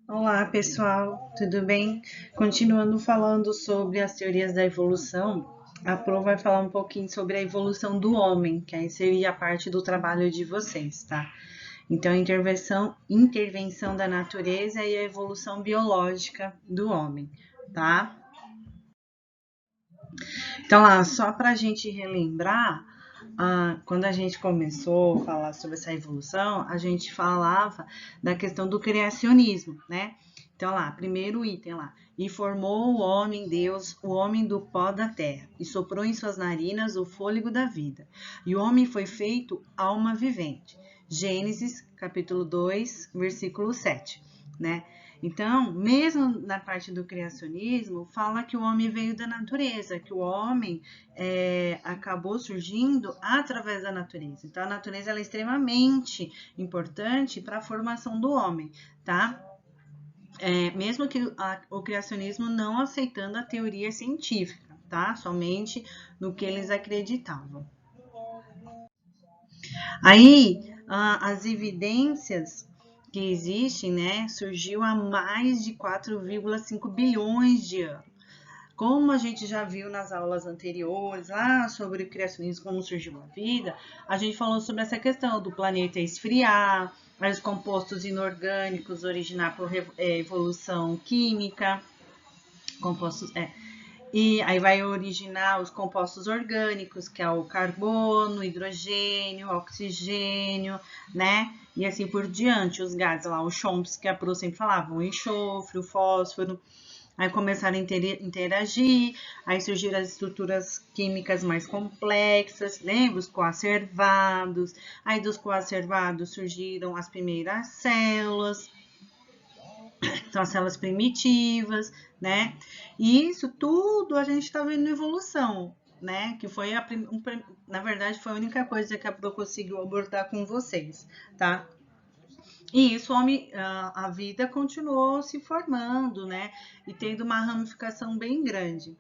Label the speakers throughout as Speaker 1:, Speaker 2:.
Speaker 1: Olá, pessoal, tudo bem? Continuando falando sobre as teorias da evolução, a Pro vai falar um pouquinho sobre a evolução do homem, que aí seria a parte do trabalho de vocês, tá? Então, intervenção da natureza e a evolução biológica do homem, tá? Então, lá, só para a gente relembrar, quando a gente começou a falar sobre essa evolução, a gente falava da questão do criacionismo, né? Então, lá, primeiro item lá. E formou o homem, Deus, o homem do pó da terra, e soprou em suas narinas o fôlego da vida. E o homem foi feito alma vivente. Gênesis, capítulo 2, versículo 7, né? Então, mesmo na parte do criacionismo, fala que o homem veio da natureza, que o homem acabou surgindo através da natureza. Então, a natureza é extremamente importante para a formação do homem, tá? Mesmo que o criacionismo não aceitando a teoria científica, tá? Somente no que eles acreditavam. Aí, as evidências que existem, né, surgiu há mais de 4,5 bilhões de anos. Como a gente já viu nas aulas anteriores, lá sobre o criacionismo, como surgiu a vida, a gente falou sobre essa questão do planeta esfriar, os compostos inorgânicos originar por evolução química, compostos, e aí vai originar os compostos orgânicos, que é o carbono, hidrogênio, oxigênio, né? E assim por diante, os gases lá, os chomps, que a Pro sempre falava, o enxofre, o fósforo. Aí começaram a interagir, aí surgiram as estruturas químicas mais complexas, lembra? Os coacervados. Aí dos coacervados surgiram as primeiras células, são as células primitivas, né? E isso tudo a gente está vendo evolução, né? Que foi na verdade foi a única coisa que a Pro conseguiu abordar com vocês, tá? E isso, a vida continuou se formando, né? E tendo uma ramificação bem grande.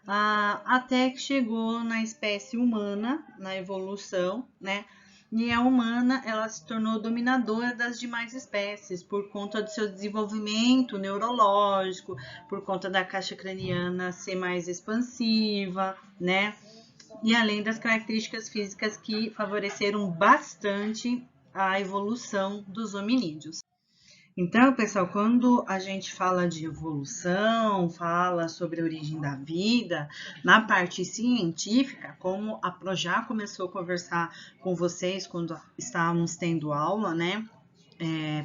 Speaker 1: Até que chegou na espécie humana, na evolução, né? E a humana, ela se tornou dominadora das demais espécies por conta do seu desenvolvimento neurológico, por conta da caixa craniana ser mais expansiva, né? E além das características físicas que favoreceram bastante a evolução dos hominídeos. Então, pessoal, quando a gente fala de evolução, fala sobre a origem da vida, na parte científica, como a Pro já começou a conversar com vocês quando estávamos tendo aula, né,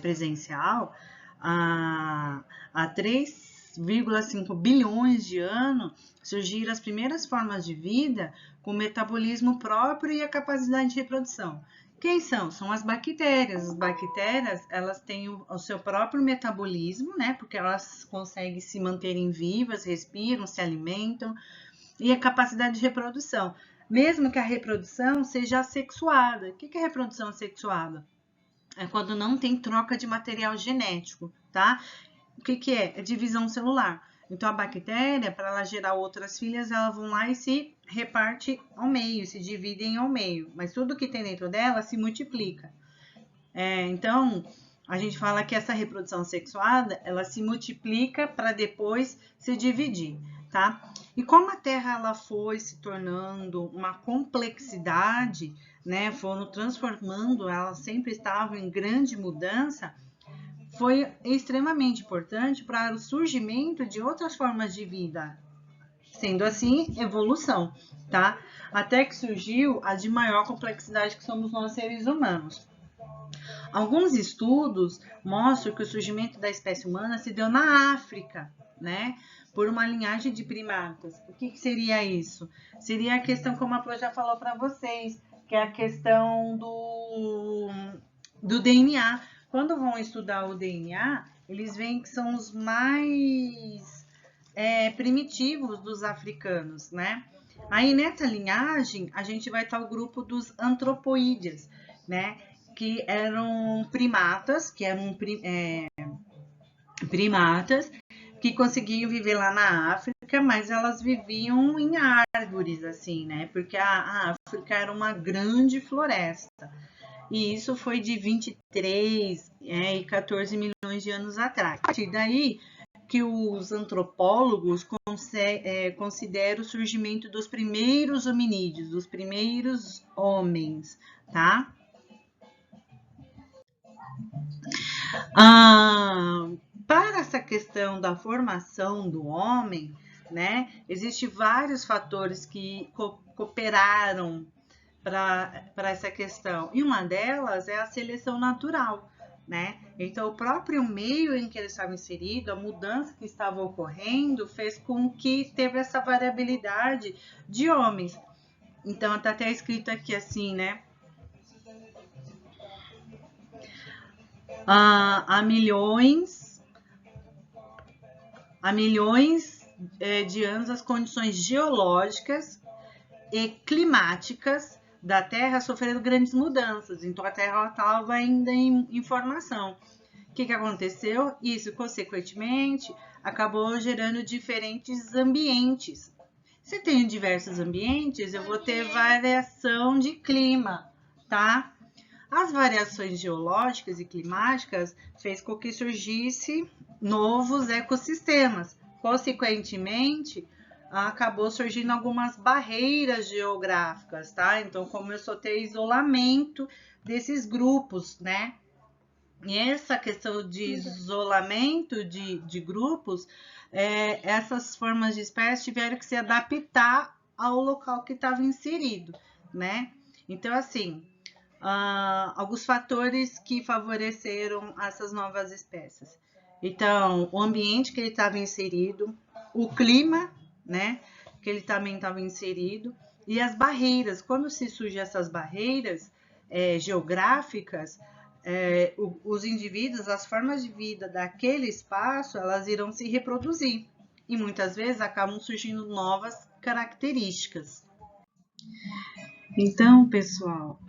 Speaker 1: presencial, há 3,5 bilhões de anos surgiram as primeiras formas de vida com metabolismo próprio e a capacidade de reprodução. Quem são? São as bactérias. As bactérias, elas têm o seu próprio metabolismo, né? Porque elas conseguem se manterem vivas, respiram, se alimentam, e a capacidade de reprodução. Mesmo que a reprodução seja assexuada. O que é reprodução assexuada? É quando não tem troca de material genético, tá? O que é? É divisão celular. Então, a bactéria, para ela gerar outras filhas, ela vão lá e se reparte ao meio, se dividem ao meio. Mas tudo que tem dentro dela se multiplica. Então, a gente fala que essa reprodução sexuada, ela se multiplica para depois se dividir, tá? E como a Terra ela foi se tornando uma complexidade, né? Foram transformando, ela sempre estava em grande mudança, foi extremamente importante para o surgimento de outras formas de vida, sendo assim, evolução, tá? Até que surgiu a de maior complexidade que somos nós seres humanos. Alguns estudos mostram que o surgimento da espécie humana se deu na África, né? Por uma linhagem de primatas. O que seria isso? Seria a questão, como a Pro já falou para vocês, que é a questão do DNA. Quando vão estudar o DNA, eles veem que são os mais primitivos dos africanos, né? Aí nessa linhagem a gente vai estar o grupo dos antropoídeos, né? Que eram primatas, primatas que conseguiam viver lá na África, mas elas viviam em árvores, assim, né? Porque a África era uma grande floresta. e isso foi de 23 e 14 milhões de anos atrás. A partir daí que os antropólogos consideram o surgimento dos primeiros hominídeos, dos primeiros homens, tá? Ah, para essa questão da formação do homem, né, existem vários fatores que cooperaram para essa questão. E uma delas é a seleção natural, né? Então, o próprio meio em que ele estava inserido, a mudança que estava ocorrendo, fez com que teve essa variabilidade de homens. Então, está até escrito aqui assim, né? Há milhões de anos, as condições geológicas e climáticas da Terra sofreram grandes mudanças. Então, a Terra estava ainda em formação. O que aconteceu? Isso, consequentemente, acabou gerando diferentes ambientes. Se tem diversos ambientes, eu vou ter variação de clima, tá? As variações geológicas e climáticas fez com que surgisse novos ecossistemas. Consequentemente, acabou surgindo algumas barreiras geográficas, tá? Então começou a ter isolamento desses grupos, né? E essa questão de isolamento de grupos, essas formas de espécie tiveram que se adaptar ao local que estava inserido, né? Então, assim, alguns fatores que favoreceram essas novas espécies. Então, o ambiente que ele estava inserido, o clima, né, que ele também estava inserido, e as barreiras. Quando se surgem essas barreiras geográficas, os indivíduos, as formas de vida daquele espaço, elas irão se reproduzir. E muitas vezes acabam surgindo novas características. Então, pessoal,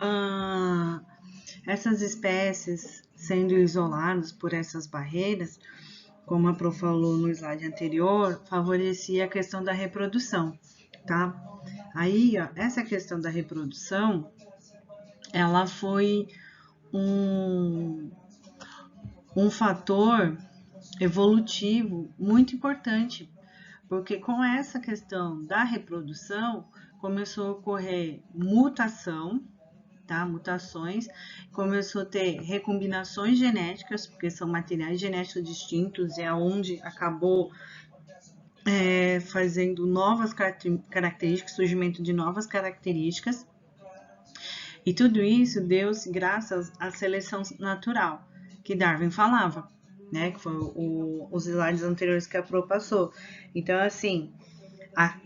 Speaker 1: essas espécies sendo isoladas por essas barreiras, como a Pro falou no slide anterior, favorecia a questão da reprodução, tá? Aí, ó, essa questão da reprodução, ela foi um fator evolutivo muito importante, porque com essa questão da reprodução começou a ocorrer mutação, tá? Mutações, começou a ter recombinações genéticas, porque são materiais genéticos distintos, é onde acabou fazendo novas características, surgimento de novas características, e tudo isso deu-se graças à seleção natural, que Darwin falava, né? Que foi os slides anteriores que a Pro passou. Então, assim,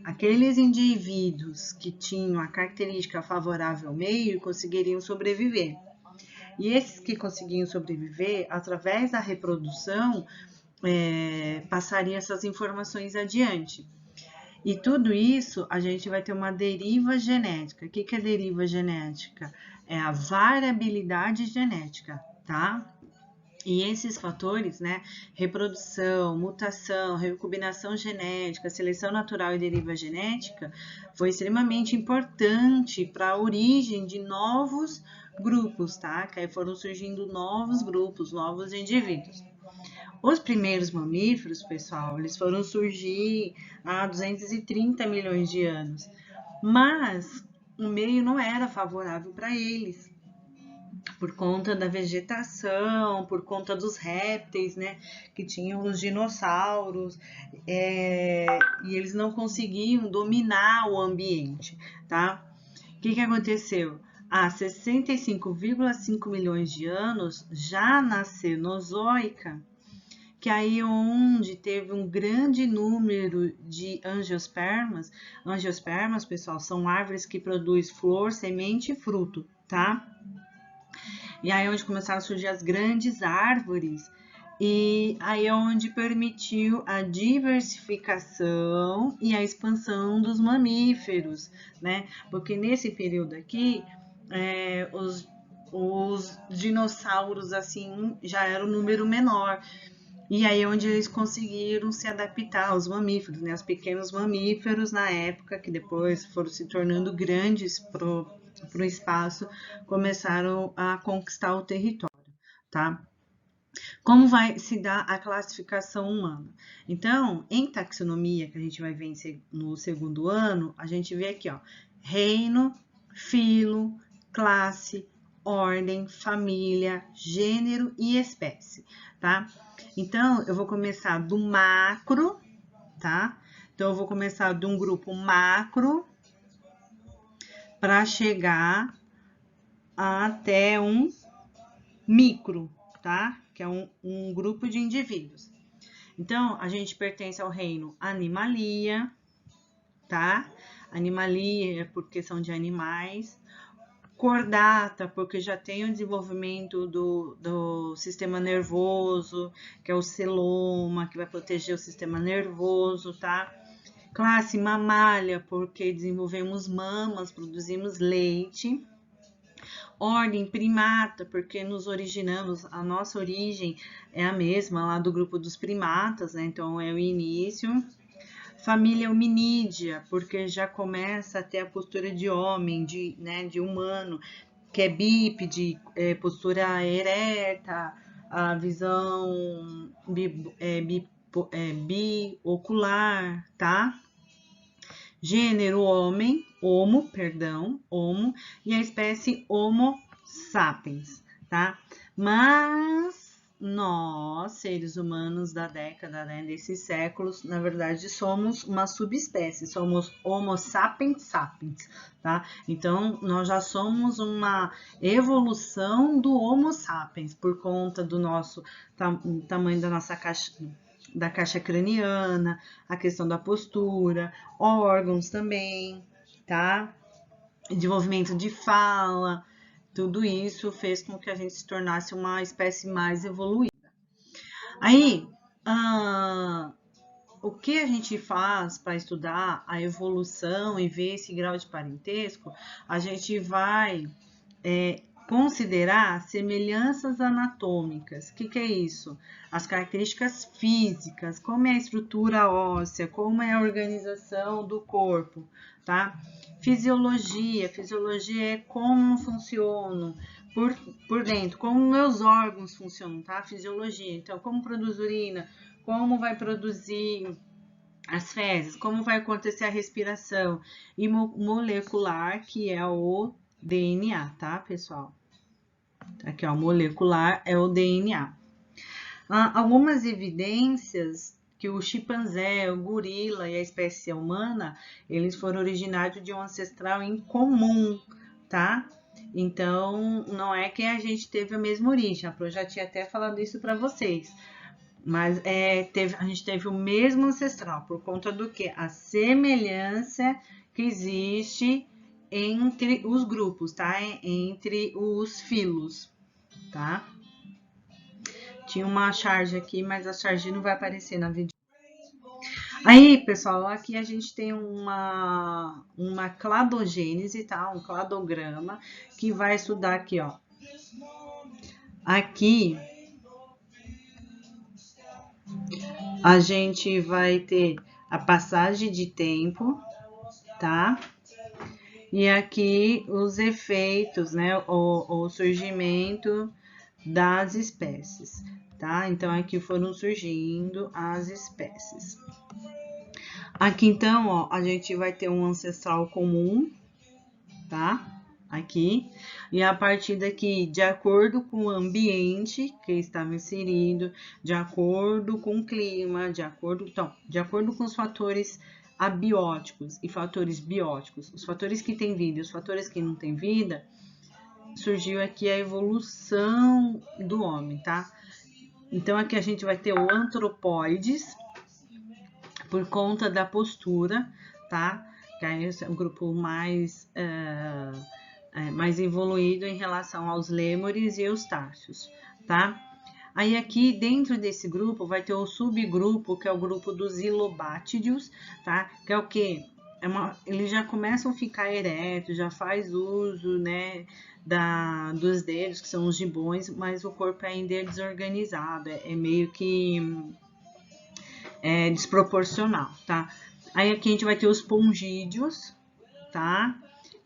Speaker 1: aqueles indivíduos que tinham a característica favorável ao meio conseguiriam sobreviver. E esses que conseguiam sobreviver, através da reprodução, passariam essas informações adiante. E tudo isso, a gente vai ter uma deriva genética. O que é deriva genética? É a variabilidade genética, tá? E esses fatores, né, reprodução, mutação, recombinação genética, seleção natural e deriva genética, foi extremamente importante para a origem de novos grupos, tá? Que aí foram surgindo novos grupos, novos indivíduos. Os primeiros mamíferos, pessoal, eles foram surgir há 230 milhões de anos, mas o meio não era favorável para eles, por conta da vegetação, por conta dos répteis, né, que tinham os dinossauros, e eles não conseguiam dominar o ambiente, tá? O que aconteceu? Há 65,5 milhões de anos, já na Cenozoica, que aí onde teve um grande número de angiospermas. Angiospermas, pessoal, são árvores que produzem flor, semente e fruto, tá? E aí onde começaram a surgir as grandes árvores, e aí é onde permitiu a diversificação e a expansão dos mamíferos, né? Porque nesse período aqui, os dinossauros, assim, já era um número menor. E aí onde eles conseguiram se adaptar aos mamíferos, né? Os pequenos mamíferos na época, que depois foram se tornando grandes para o espaço, começaram a conquistar o território, tá? Como vai se dar a classificação humana? Então, em taxonomia, que a gente vai ver no segundo ano, a gente vê aqui, ó, reino, filo, classe, ordem, família, gênero e espécie, tá? Então, eu vou começar do macro, tá? Então, eu vou começar de um grupo macro para chegar até um micro, tá? Que é um grupo de indivíduos. Então, a gente pertence ao reino Animalia, tá? Animalia é por questão de animais. Cordata, porque já tem o desenvolvimento do sistema nervoso, que é o celoma, que vai proteger o sistema nervoso, tá? Classe mamália, porque desenvolvemos mamas, produzimos leite. Ordem primata, porque nos originamos, a nossa origem é a mesma lá do grupo dos primatas, né? Então é o início. Família hominídea, porque já começa a ter a postura de homem, de humano, que é bípede, postura ereta, a visão biocular, tá? Gênero homem, homo, e a espécie Homo sapiens, tá? Mas nós, seres humanos da década, né, desses séculos, na verdade, somos uma subespécie, somos Homo sapiens sapiens, tá? Então, nós já somos uma evolução do Homo sapiens, por conta do nosso tamanho da nossa caixa craniana, a questão da postura, órgãos também, tá? Desenvolvimento de fala, tudo isso fez com que a gente se tornasse uma espécie mais evoluída. Aí, o que a gente faz para estudar a evolução e ver esse grau de parentesco? A gente vai considerar semelhanças anatômicas. O que é isso? As características físicas, como é a estrutura óssea, como é a organização do corpo, tá? Fisiologia é como funcionam por dentro, como meus órgãos funcionam, tá? Fisiologia, então como produz urina, como vai produzir as fezes, como vai acontecer a respiração, e molecular, que é o DNA, tá, pessoal? Aqui, ó, molecular é o DNA. Algumas evidências que o chimpanzé, o gorila e a espécie humana, eles foram originários de um ancestral em comum, tá? Então, não é que a gente teve a mesma origem, a Pro já tinha até falado isso para vocês, mas a gente teve o mesmo ancestral, por conta do que? A semelhança que existe entre os grupos, tá? Entre os filos, tá? Tinha uma charge aqui, mas a charge não vai aparecer na vídeo. Aí, pessoal, aqui a gente tem uma cladogênese, tá? Um cladograma que vai estudar aqui, ó. Aqui a gente vai ter a passagem de tempo, tá? E aqui os efeitos, né? O surgimento das espécies, tá? Então, aqui foram surgindo as espécies. Aqui, então, ó, a gente vai ter um ancestral comum, tá? Aqui. E a partir daqui, de acordo com o ambiente que estava inserido, de acordo com o clima, de acordo com os fatores abióticos e fatores bióticos, os fatores que têm vida e os fatores que não têm vida, surgiu aqui a evolução do homem, tá? Então, aqui a gente vai ter o antropóides, por conta da postura, tá? Que aí é um grupo mais evoluído em relação aos lêmures e eustáceos, tá? Aí aqui dentro desse grupo vai ter o subgrupo, que é o grupo dos ilobátideos, tá? Que é o quê? Eles já começam a ficar eretos, já faz uso, né, dos dedos, que são os gibões, mas o corpo ainda é desorganizado, é meio que desproporcional, tá? Aí aqui a gente vai ter os pongídeos, tá?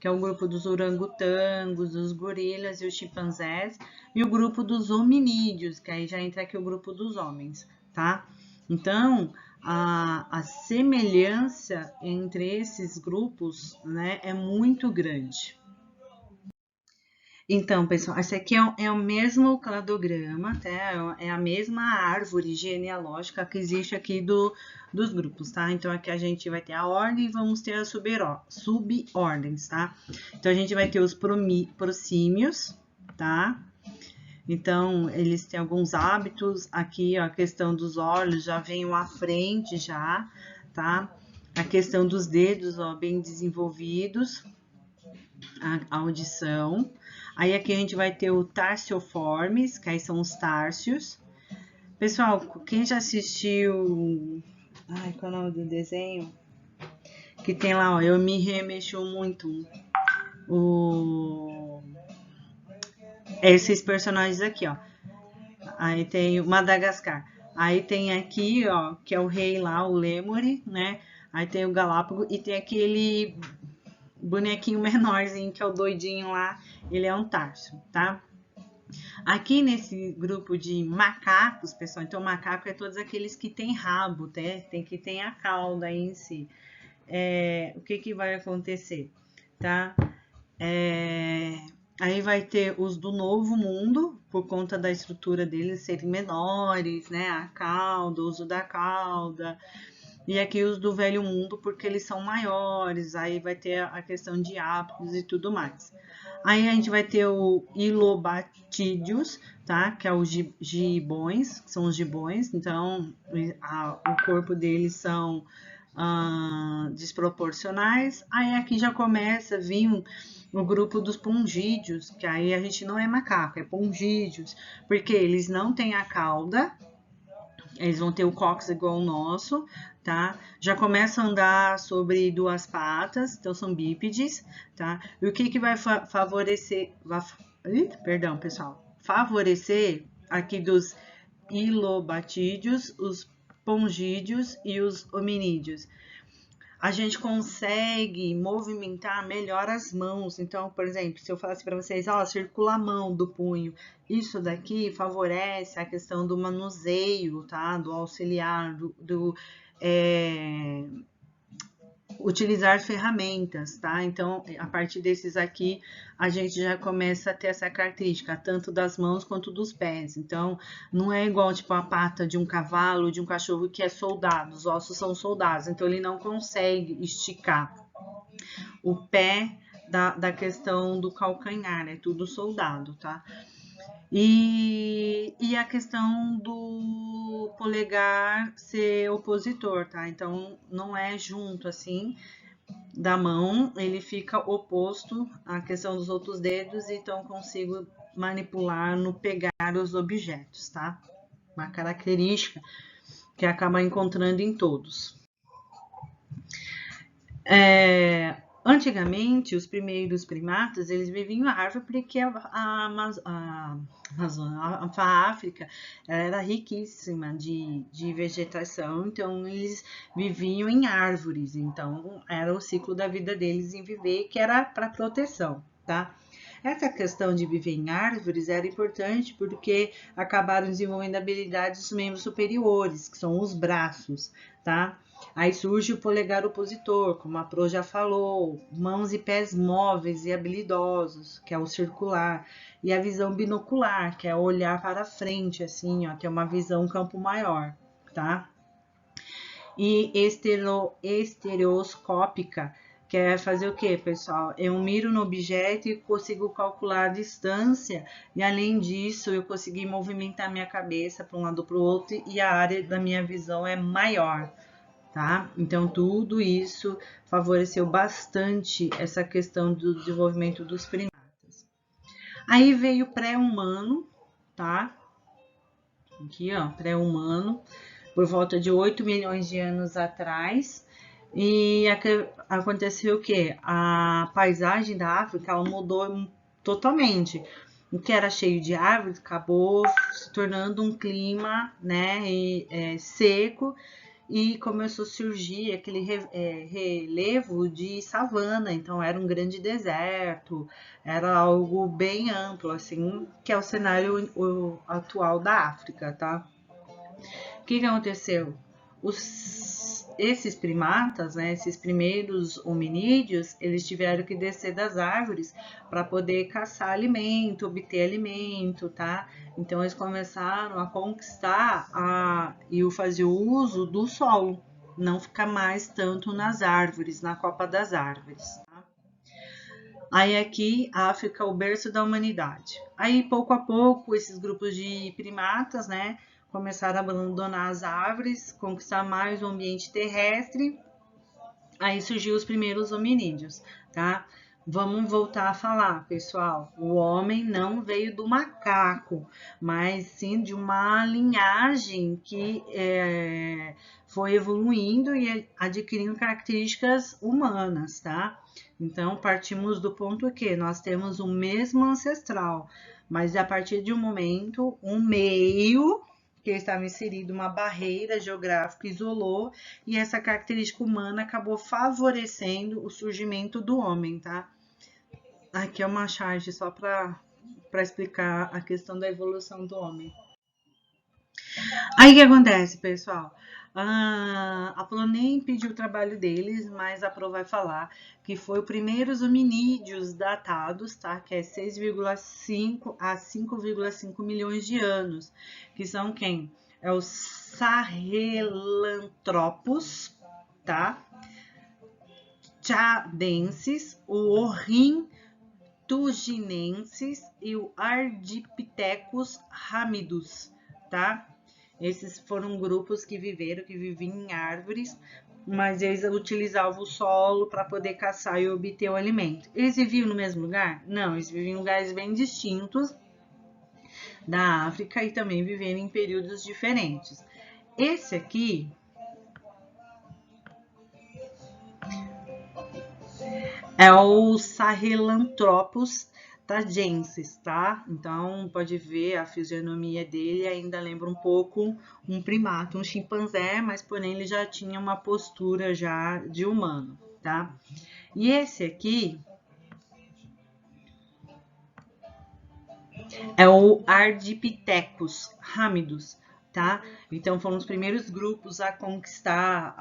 Speaker 1: que é o grupo dos orangotangos, dos gorilas e os chimpanzés, e o grupo dos hominídeos, que aí já entra aqui o grupo dos homens, tá? Então, a semelhança entre esses grupos, né, é muito grande. Então, pessoal, esse aqui é o mesmo cladograma, tá? É a mesma árvore genealógica que existe aqui dos grupos, tá? Então, aqui a gente vai ter a ordem e vamos ter as subordens, tá? Então, a gente vai ter os prosímios, tá? Então, eles têm alguns hábitos. Aqui, ó, a questão dos olhos já vem à frente já, tá? A questão dos dedos, ó, bem desenvolvidos. A audição. Aí aqui a gente vai ter o tarsioformes, que aí são os társios. Pessoal, quem já assistiu... Ai, qual é o nome do desenho? Que tem lá, ó, eu me remexo muito. Esses personagens aqui, ó. Aí tem o Madagascar. Aí tem aqui, ó, que é o rei lá, o Lemuri, né? Aí tem o Galápago e tem aquele bonequinho menorzinho, que é o doidinho lá, ele é um tarso, tá? Aqui nesse grupo de macacos, pessoal, então macaco é todos aqueles que têm rabo, né? Tem que ter a cauda aí em si. O que vai acontecer, tá? Aí vai ter os do Novo Mundo, por conta da estrutura deles serem menores, né? A cauda, o uso da cauda. E aqui os do Velho Mundo, porque eles são maiores, aí vai ter a questão de hábitos e tudo mais. Aí a gente vai ter o Ilobatídeos, tá? Que é os gibões, que são os gibões, então o corpo deles são desproporcionais. Aí aqui já começa a vir o grupo dos pongídeos, que aí a gente não é macaco, é pongídeos, porque eles não têm a cauda, eles vão ter o cóccix igual o nosso, tá? Já começam a andar sobre duas patas, então são bípedes, tá? E o que vai favorecer, perdão, pessoal, favorecer aqui dos ilobatídeos, os pongídeos e os hominídeos. A gente consegue movimentar melhor as mãos. Então, por exemplo, se eu falasse para vocês, ó, circula a mão do punho, isso daqui favorece a questão do manuseio, tá? Do auxiliar, utilizar ferramentas, tá? Então, a partir desses aqui, a gente já começa a ter essa característica, tanto das mãos quanto dos pés. Então, não é igual, tipo, a pata de um cavalo, de um cachorro, que é soldado, os ossos são soldados, então ele não consegue esticar. O pé da questão do calcanhar, é tudo soldado, tá? E a questão do polegar ser opositor, tá? Então, não é junto assim da mão, ele fica oposto à questão dos outros dedos, então consigo manipular no pegar os objetos, tá? Uma característica que acaba encontrando em todos. Antigamente, os primeiros primatas, eles viviam em árvore porque a África era riquíssima de vegetação, então eles viviam em árvores, então era o ciclo da vida deles em viver, que era para proteção, tá? Essa questão de viver em árvores era importante porque acabaram desenvolvendo habilidades dos membros superiores, que são os braços, tá? Aí surge o polegar opositor, como a Pro já falou, mãos e pés móveis e habilidosos, que é o circular, e a visão binocular, que é olhar para frente, assim, ó, ter uma visão campo maior, tá? E estereoscópica, que é fazer o que, pessoal? Eu miro no objeto e consigo calcular a distância, e além disso, eu consegui movimentar minha cabeça para um lado ou para o outro, e a área da minha visão é maior. Tá? Então, tudo isso favoreceu bastante essa questão do desenvolvimento dos primatas. Aí veio o pré-humano, tá? Aqui, ó, pré-humano, por volta de 8 milhões de anos atrás. E aconteceu o quê? A paisagem da África ela mudou totalmente. O que era cheio de árvores acabou se tornando um clima, né, seco, e começou a surgir aquele relevo de savana, então era um grande deserto, era algo bem amplo, assim, que é o cenário atual da África, tá? O que aconteceu? Esses primatas, né, esses primeiros hominídeos, eles tiveram que descer das árvores para poder caçar alimento, obter alimento, tá? Então eles começaram a conquistar e fazer o uso do solo, não ficar mais tanto nas árvores, na copa das árvores. Tá? Aí aqui, a África é o berço da humanidade. Aí, pouco a pouco, esses grupos de primatas, né, começaram a abandonar as árvores, conquistar mais o ambiente terrestre. Aí surgiu os primeiros hominídeos, tá? Vamos voltar a falar, pessoal. O homem não veio do macaco, mas sim de uma linhagem que foi evoluindo e adquirindo características humanas, tá? Então, partimos do ponto que nós temos o mesmo ancestral, mas a partir de um momento, um meio que estava inserido uma barreira geográfica isolou e essa característica humana acabou favorecendo o surgimento do homem, tá? Aqui é uma charge só para explicar a questão da evolução do homem. Aí o que acontece, pessoal? A Pro nem pediu o trabalho deles, mas a Pro vai falar que foi os primeiros hominídeos datados, tá? Que é 6,5 a 5,5 milhões de anos, que são quem? É os Sahelanthropus, tá? Tchadenses, o Ornithuginensis e o Ardipithecus ramidus, tá? Esses foram grupos que viviam em árvores, mas eles utilizavam o solo para poder caçar e obter o alimento. Eles viviam no mesmo lugar? Não, eles viviam em lugares bem distintos da África e também viviam em períodos diferentes. Esse aqui é o Sahelanthropus tchadensis, tá? Então, pode ver a fisionomia dele ainda lembra um pouco um primata, um chimpanzé, mas porém ele já tinha uma postura já de humano, tá? E esse aqui é o Ardipithecus ramidus, tá? Então foram os primeiros grupos a conquistar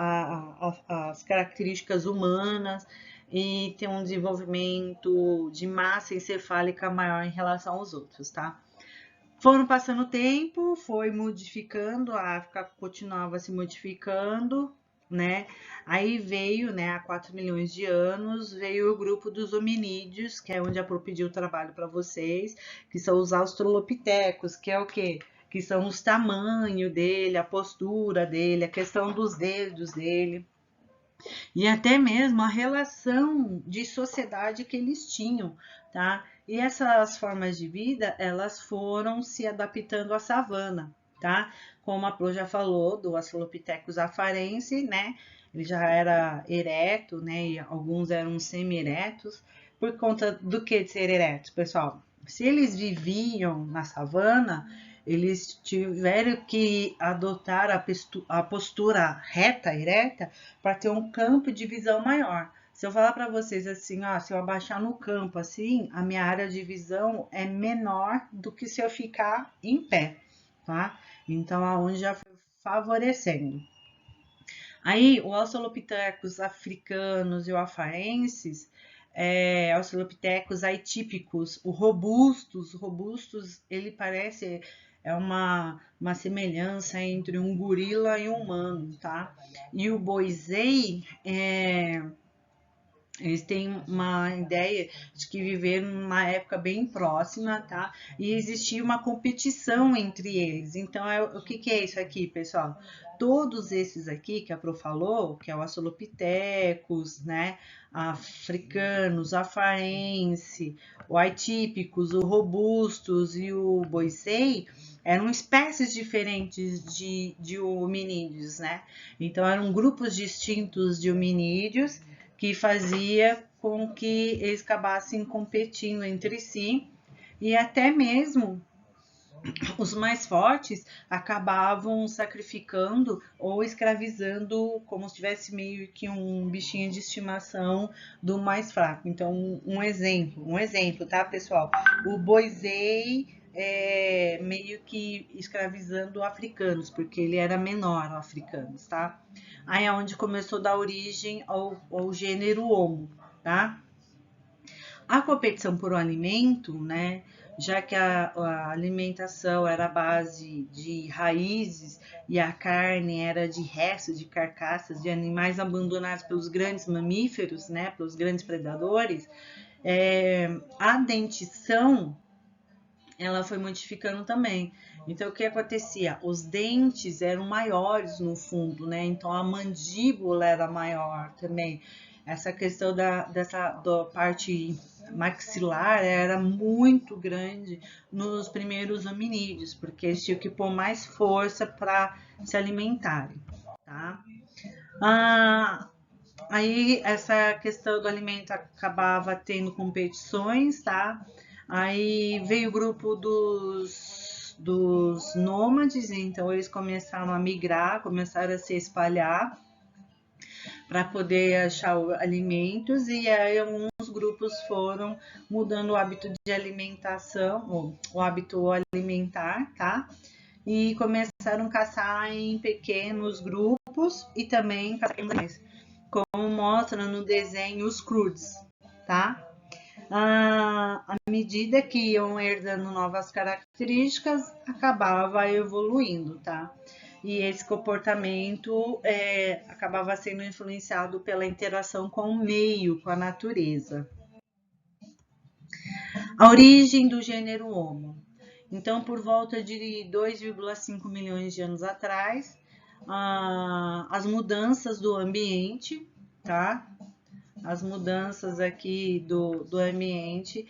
Speaker 1: as características humanas e ter um desenvolvimento de massa encefálica maior em relação aos outros, tá? Foram passando o tempo, foi modificando, a África continuava se modificando, né? Aí veio, né, há 4 milhões de anos, veio o grupo dos hominídeos, que é onde a Pro pediu o trabalho para vocês, que são os australopitecos, que é o quê? Que são os tamanhos dele, a postura dele, a questão dos dedos dele e até mesmo a relação de sociedade que eles tinham, tá? E essas formas de vida, elas foram se adaptando à savana, tá? Como a Pro já falou, do Australopithecus afarense, né? Ele já era ereto, né? E alguns eram semi-eretos. Por conta do que de ser eretos, pessoal? Se eles viviam na savana, eles tiveram que adotar a postura reta, ereta, para ter um campo de visão maior. Se eu falar para vocês assim, ó, se eu abaixar no campo assim, a minha área de visão é menor do que se eu ficar em pé, tá? Então, aonde já foi favorecendo. Aí, o Australopithecus africanos e o afarenses, Australopithecus atípicos, o robustos, ele parece uma semelhança entre um gorila e um humano, tá? E o boisei, eles têm uma ideia de que viveram numa época bem próxima, tá? E existia uma competição entre eles. Então, o que é isso aqui, pessoal? Todos esses aqui que a Pro falou, que é o Australopithecus, né? Africanos, afarense, o atípicos, o robustos e o boisei, eram espécies diferentes de hominídeos, né? Então, eram grupos distintos de hominídeos que fazia com que eles acabassem competindo entre si e até mesmo os mais fortes acabavam sacrificando ou escravizando como se tivesse meio que um bichinho de estimação do mais fraco. Então, um exemplo, tá, pessoal? O Boisei meio que escravizando africanos, porque ele era menor, africanos, tá? Aí é onde começou a dar origem ao gênero Homo, tá? A competição por um alimento, né, já que a alimentação era a base de raízes e a carne era de restos, de carcaças de animais abandonados pelos grandes mamíferos, né, pelos grandes predadores, a dentição ela foi modificando também. Então, o que acontecia? Os dentes eram maiores no fundo, né? Então, a mandíbula era maior também. Essa questão da parte maxilar era muito grande nos primeiros hominídeos, porque eles tinham que pôr mais força para se alimentarem, tá? Ah, aí essa questão do alimento acabava tendo competições, tá? Aí veio o grupo dos nômades, então eles começaram a migrar, começaram a se espalhar para poder achar alimentos, e aí alguns grupos foram mudando o hábito de alimentação, o hábito alimentar, tá? E começaram a caçar em pequenos grupos e também caçar animais, como mostra no desenho os Croods, tá? À medida que iam herdando novas características, acabava evoluindo, tá? E esse comportamento acabava sendo influenciado pela interação com o meio, com a natureza. A origem do gênero Homo. Então, por volta de 2,5 milhões de anos atrás, as mudanças do ambiente, tá? As mudanças aqui do ambiente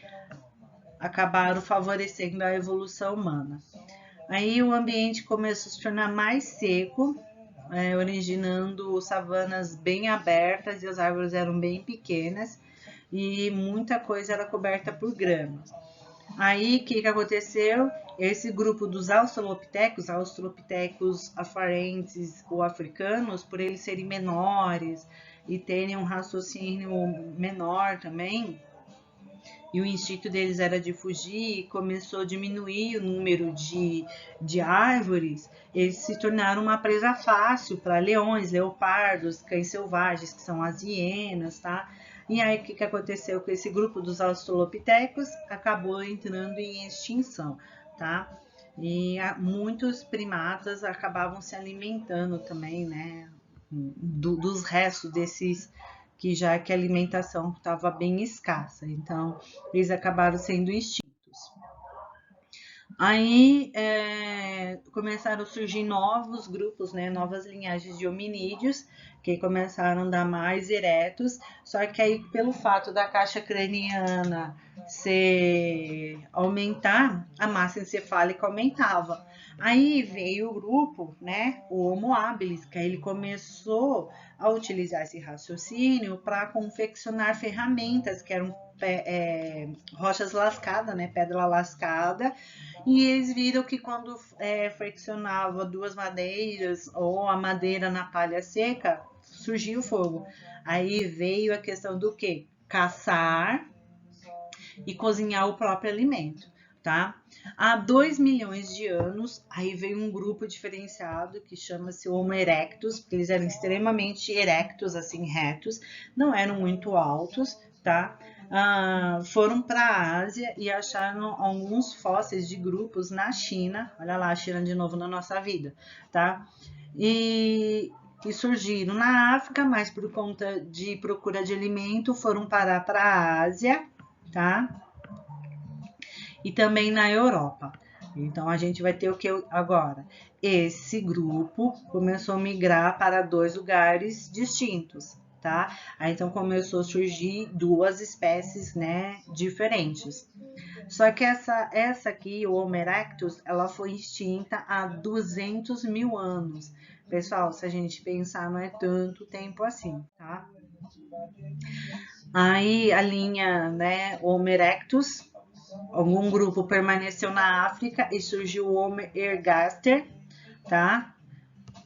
Speaker 1: acabaram favorecendo a evolução humana. Aí o ambiente começou a se tornar mais seco, originando savanas bem abertas e as árvores eram bem pequenas e muita coisa era coberta por grama. Aí o que aconteceu? Esse grupo dos australopitecos afarenses ou africanos, por eles serem menores e terem um raciocínio menor também, e o instinto deles era de fugir, e começou a diminuir o número de árvores, eles se tornaram uma presa fácil para leões, leopardos, cães selvagens, que são as hienas, tá? E aí o que aconteceu com esse grupo dos australopitecos? Acabou entrando em extinção, tá? E muitos primatas acabavam se alimentando também, né, dos restos desses que já que a alimentação estava bem escassa, então eles acabaram sendo extintos. Aí começaram a surgir novos grupos, né, novas linhagens de hominídeos, que começaram a dar mais eretos, só que aí pelo fato da caixa craniana aumentar, a massa encefálica aumentava. Aí veio o grupo, né, o Homo habilis, que aí ele começou a utilizar esse raciocínio para confeccionar ferramentas que eram rochas lascadas, né, pedra lascada, e eles viram que quando friccionava duas madeiras ou a madeira na palha seca, surgia o fogo. Aí veio a questão do quê? Caçar e cozinhar o próprio alimento, tá? Há 2 milhões de anos, aí veio um grupo diferenciado que chama-se Homo erectus, porque eles eram extremamente erectos, assim, retos, não eram muito altos, tá? Foram para a Ásia e acharam alguns fósseis de grupos na China, olha lá a China de novo na nossa vida, tá? E surgiram na África, mas por conta de procura de alimento foram parar para a Ásia, tá? E também na Europa. Então a gente vai ter o que agora? Esse grupo começou a migrar para 2 lugares distintos, tá? Aí então começou a surgir 2 espécies, né, diferentes. Só que essa aqui, o Homo erectus, ela foi extinta há 200 mil anos. Pessoal, se a gente pensar, não é tanto tempo assim, tá? Aí a linha, né, Homo erectus, algum grupo permaneceu na África e surgiu o Homo ergaster, tá?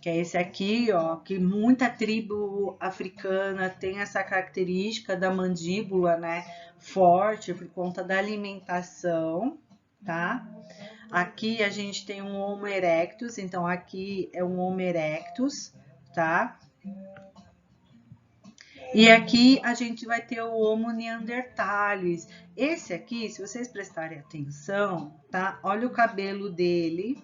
Speaker 1: Que é esse aqui, ó, que muita tribo africana tem essa característica da mandíbula, né, forte por conta da alimentação, tá? Aqui a gente tem um Homo erectus, então aqui é um Homo erectus, tá? E aqui a gente vai ter o Homo neanderthalis. Esse aqui, se vocês prestarem atenção, tá? Olha o cabelo dele.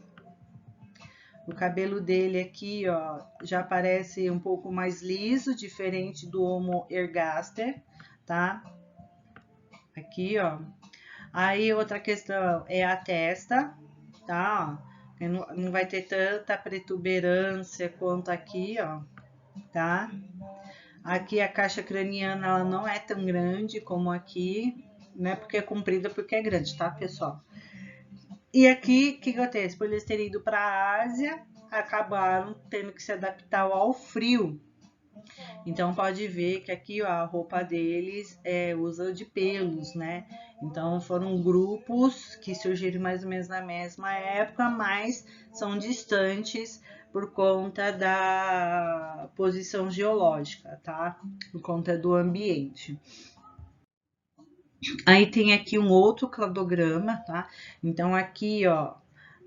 Speaker 1: O cabelo dele aqui, ó, já parece um pouco mais liso, diferente do Homo ergaster, tá? Aqui, ó. Aí outra questão é a testa, tá? Não vai ter tanta protuberância quanto aqui, ó, tá? Aqui a caixa craniana ela não é tão grande como aqui, né? Porque é comprida, porque é grande, tá, pessoal? E aqui, o que acontece? Por eles terem ido para a Ásia, acabaram tendo que se adaptar ao frio. Então, pode ver que aqui ó, a roupa deles usa de pelos, né? Então, foram grupos que surgiram mais ou menos na mesma época, mas são distantes por conta da posição geológica, tá? Por conta do ambiente. Aí tem aqui um outro cladograma, tá? Então, aqui, ó,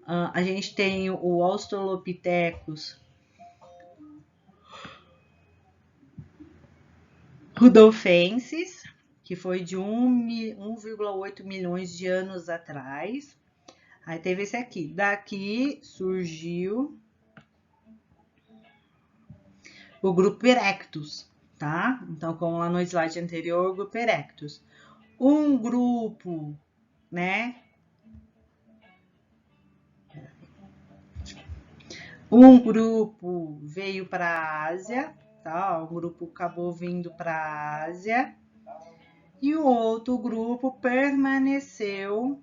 Speaker 1: a gente tem o Australopithecus rudolfensis, que foi de 1,8 milhões de anos atrás. Aí teve esse aqui. Daqui surgiu o grupo Erectus, tá? Então, como lá no slide anterior, o grupo Erectus. Um grupo, né? Um grupo veio para a Ásia, tá? Um grupo acabou vindo para a Ásia. E o outro grupo permaneceu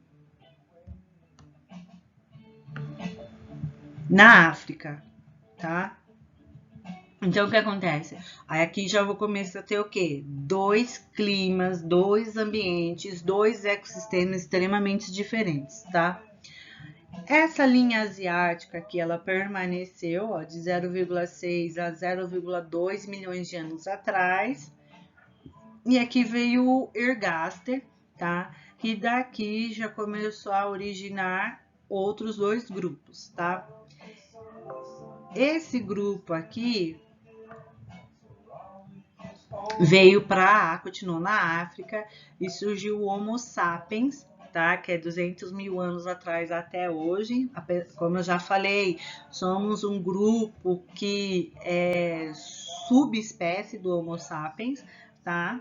Speaker 1: na África, tá? Então, o que acontece? Aí aqui já vou começar a ter o quê? Dois climas, dois ambientes, dois ecossistemas extremamente diferentes, tá? Essa linha asiática aqui, ela permaneceu ó, de 0,6 a 0,2 milhões de anos atrás. E aqui veio o ergaster, tá? Que daqui já começou a originar outros dois grupos, tá? Esse grupo aqui veio para continuou na África e surgiu o Homo sapiens, tá? Que é 200 mil anos atrás até hoje. Como eu já falei, somos um grupo que é subespécie do Homo sapiens, tá?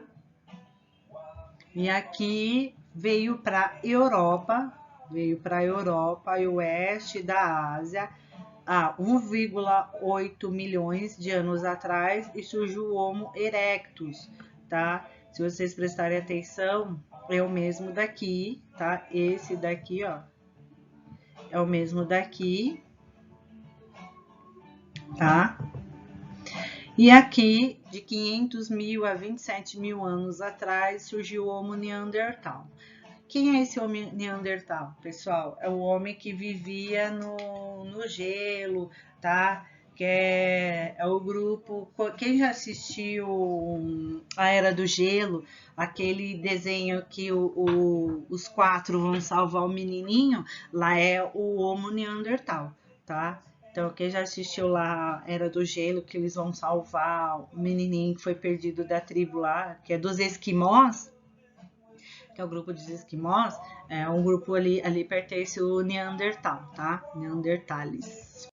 Speaker 1: E aqui veio para Europa e oeste da Ásia há 1,8 milhões de anos atrás e surgiu o Homo erectus, tá? Se vocês prestarem atenção, é o mesmo daqui, tá? Esse daqui, ó, é o mesmo daqui, tá? E aqui, de 500 mil a 27 mil anos atrás, surgiu o Homo neandertal. Quem é esse homem neandertal, pessoal? É o homem que vivia no gelo, tá? Que é o grupo... Quem já assistiu A Era do Gelo, aquele desenho que os quatro vão salvar o menininho, lá é o Homo neandertal, tá? Então, quem já assistiu lá Era do Gelo, que eles vão salvar o menininho que foi perdido da tribo lá, que é dos esquimós, que é o grupo dos esquimós, é um grupo ali pertence o Neandertal, tá? Neanderthalis.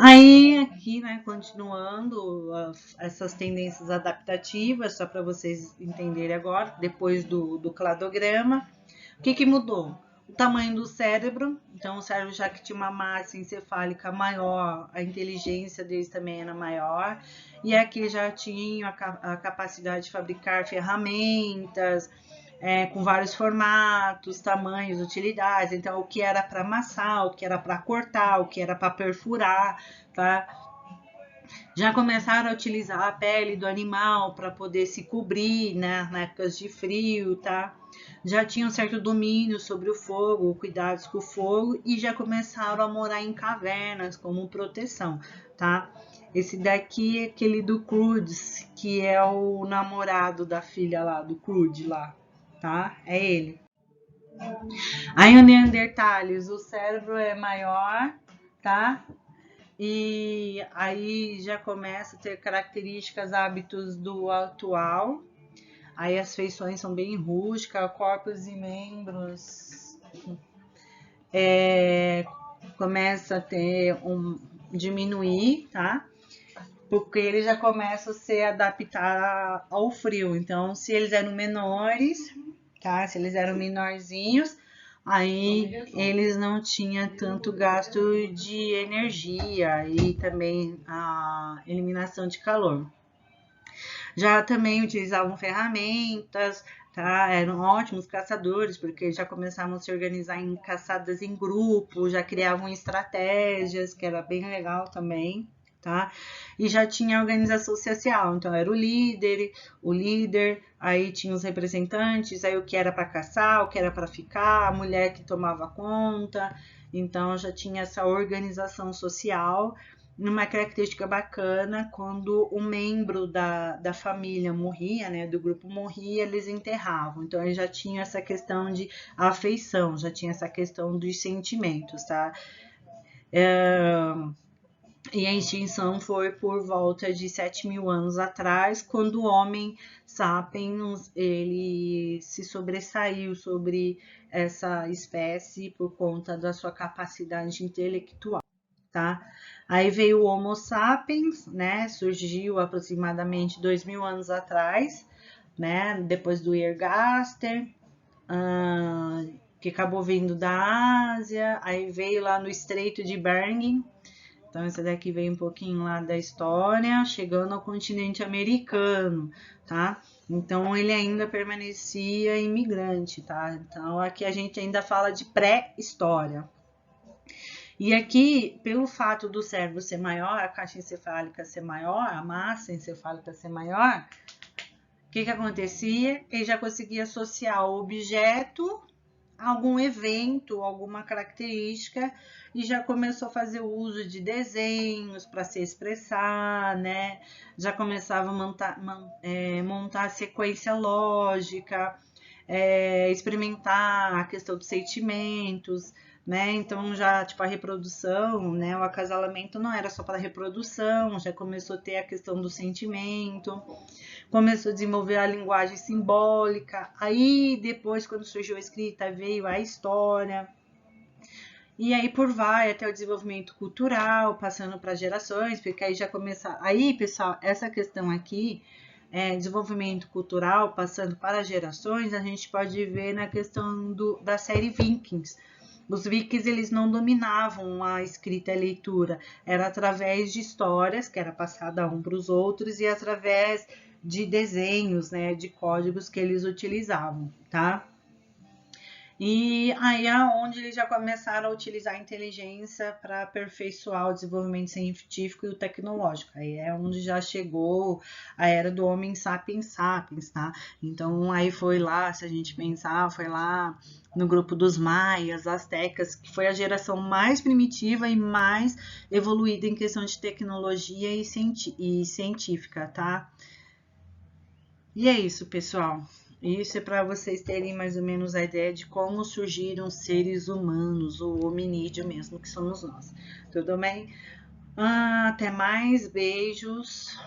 Speaker 1: Aí, aqui, né, continuando essas tendências adaptativas, só para vocês entenderem agora, depois do cladograma, o que mudou? O tamanho do cérebro, então o cérebro já que tinha uma massa encefálica maior, a inteligência deles também era maior, e aqui já tinham a capacidade de fabricar ferramentas, com vários formatos, tamanhos, utilidades, então o que era para amassar, o que era para cortar, o que era para perfurar, tá? Já começaram a utilizar a pele do animal para poder se cobrir, né, na épocas de frio, tá? Já tinham certo domínio sobre o fogo, cuidados com o fogo e já começaram a morar em cavernas como proteção, tá? Esse daqui é aquele do Croods, que é o namorado da filha lá, do Crude lá, tá? É ele. Aí o Neandertales, o cérebro é maior, tá? E aí já começa a ter características, hábitos do atual. Aí as feições são bem rústicas, corpos e membros começa a ter diminuir, tá? Porque eles já começam a se adaptar ao frio. Então, se eles eram menores, tá? Se eles eram menorzinhos, aí eles não tinham tanto gasto de energia e também a eliminação de calor. Já também utilizavam ferramentas, tá? Eram ótimos caçadores, porque já começavam a se organizar em caçadas em grupo, já criavam estratégias, que era bem legal também, tá? E já tinha organização social, então era o líder, aí tinha os representantes, aí o que era para caçar, o que era para ficar, a mulher que tomava conta, então já tinha essa organização social. Uma característica bacana, quando um membro da família morria, né, do grupo morria, eles enterravam. Então, eles já tinham essa questão de afeição, já tinha essa questão dos sentimentos, tá? E a extinção foi por volta de 7.000 anos atrás, quando o Homem sapiens ele se sobressaiu sobre essa espécie por conta da sua capacidade intelectual, tá? Aí veio o Homo sapiens, né? Surgiu aproximadamente 2.000 anos atrás, né? Depois do Ergaster, que acabou vindo da Ásia, aí veio lá no Estreito de Bering. Então, esse daqui veio um pouquinho lá da história, chegando ao continente americano, tá? Então, ele ainda permanecia imigrante, tá? Então, aqui a gente ainda fala de pré-história. E aqui, pelo fato do cérebro ser maior, a caixa encefálica ser maior, a massa encefálica ser maior, o que acontecia? Ele já conseguia associar o objeto a algum evento, alguma característica, e já começou a fazer o uso de desenhos para se expressar, né? Já começava a montar sequência lógica, experimentar a questão dos sentimentos, né? Então já tipo a reprodução, né? O acasalamento não era só para reprodução, já começou a ter a questão do sentimento, começou a desenvolver a linguagem simbólica. Aí depois, quando surgiu a escrita, veio a história. E aí por vai até o desenvolvimento cultural, passando para gerações, porque aí já começa. Aí, pessoal, essa questão aqui desenvolvimento cultural passando para gerações, a gente pode ver na questão da série Vikings. Os vikings eles não dominavam a escrita e a leitura, era através de histórias que era passada um para os outros e através de desenhos, né, de códigos que eles utilizavam, tá? E aí é onde eles já começaram a utilizar a inteligência para aperfeiçoar o desenvolvimento científico e o tecnológico. Aí é onde já chegou a era do homem sapiens sapiens, tá? Então aí foi lá, se a gente pensar, foi lá no grupo dos maias, astecas, que foi a geração mais primitiva e mais evoluída em questão de tecnologia e científica, tá? E é isso, pessoal. Isso é para vocês terem mais ou menos a ideia de como surgiram seres humanos, o hominídeo mesmo, que somos nós. Tudo bem? Até mais, beijos.